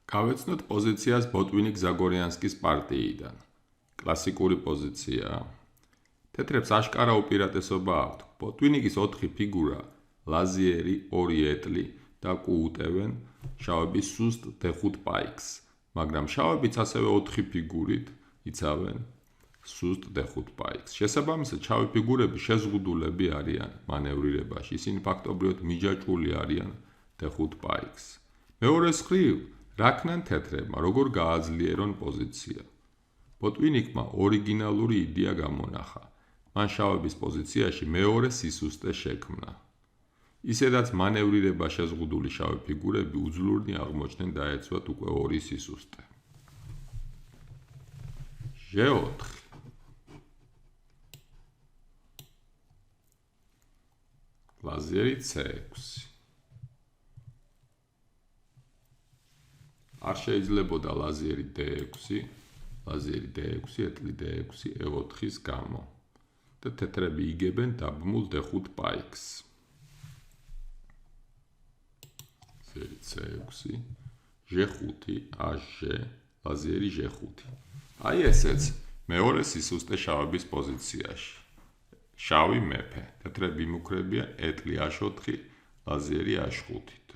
გავეცნოთ პოზიციას ბოტვინიკ ზაგორიანსკის პარტიიდან. კლასიკური პოზიციაა. თეთრებს აშკარა უპირატესობა აქვთ. ბოტვინიკის 4 ფიგურა, ლაზიერი, 2 ეტლი და კუუტევენ შავების სუსტ D5 პაიკს, მაგრამ შავებიც ასევე 4 ფიგურით იცავენ სუსტ D5 პაიკს. შესაბამისად, შავი ფიგურები შეზღუდულები არიან მანევრირებაში. ისინი ფაქტობრივად მიჯაჭვული არიან D5 პაიკს. მეორე მხრივ, რა ქნან თეთრებმა, როგორ გააძლიერონ პოზიცია. ბოტვინიკმა ორიგინალური იდეა გამონახა. მან შავების პოზიციაში მეორე სისუსტე შექმნა. ისედაც მანევრირება შეზღუდული შავი ფიგურები უძლურნი აღმოჩნდნენ დაეცვათ უკვე 2 სისუსტე. G4 ლაზერი C6 არ შეიძლებოდა ლაზერი D6, ლაზერი D6, ეტლი D6, E4-ის გამო და თეთრები იგებენ დაბმულ D5 პაიკს. ლაზერი C6, G5, HG, ლაზერი G5. აი ესეც მეორე სისუსტე შავების პოზიციაში. შავი მეფე, თეთრები იმუქრებია ეტლი H4, ლაზერი H5-ით.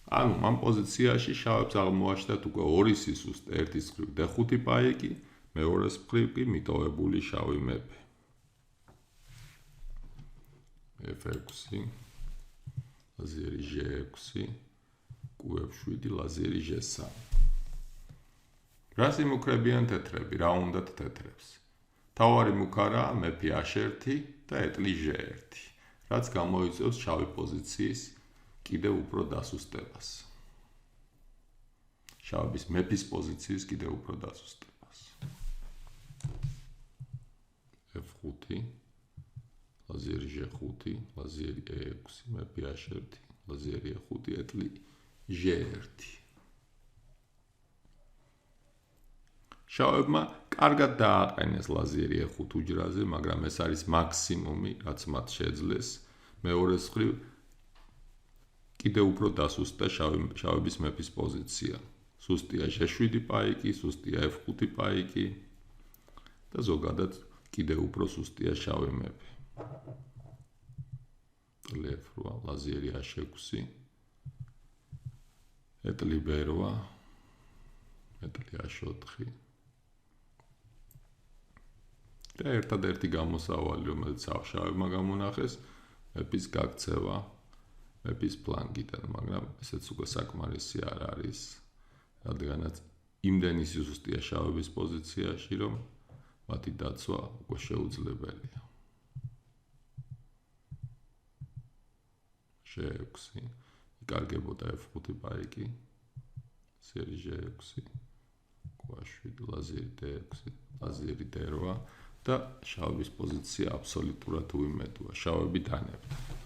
ანუ ამ პოზიციაში შავებს აღმოაჩნდათ უკვე 2 სისუსტე, ერთის მხრივ D5 პაიკი, მეორეს მხრივ კი მიტოვებული შავი მეფე. F6, ლაზერი G6, Q7, ლაზერი G3. რას იმუქრებიან თეთრები, რა უნდათ თეთრებს? თავარი მუქარაა მეფე H1 და ეტლი G1, რაც გამოიწვევს შავი პოზიციის კიდევ უფრო დასუსტებას. შავების მეფის პოზიციის კიდევ უფრო დასუსტებას. F5, ლაზერი G5, ლაზერი E6, მეფე H1, ლაზერი E5, ეტლი G1. შავებმა კარგად დააყენეს ლაზერი E5 უჯრაზე, მაგრამ ეს არის მაქსიმუმი, რაც მათ შეძლეს. მეორეს მხრივ კიდევ უფრო დასუსტდა შავების მეფის პოზიცია. სუსტია G7 პაიკი, სუსტია F5 პაიკი და ზოგადად კიდევ უფრო სუსტია შავი მეფე. F8, ლაზერი H6, ეტლი B8, ეტლი H4 და ერთადერთი გამოსავალი, რომელიც შავებმა გამონახეს, მეფის გაქცევა მეფის ფლანგიდან, მაგრამ ესეც უკვე საკმარისი არ არის, რადგანაც იმდენი სისუსტეა შავების პოზიციაში, რომ მათი დაცვა უკვე შეუძლებელია. G6, იკარგებოდა F5 პაიკი, ლაზერი G6, Q7, ლაზერი D6, ლაზერი D8 და შავების პოზიცია აბსოლუტურად უიმედოა. შავები დანებდა.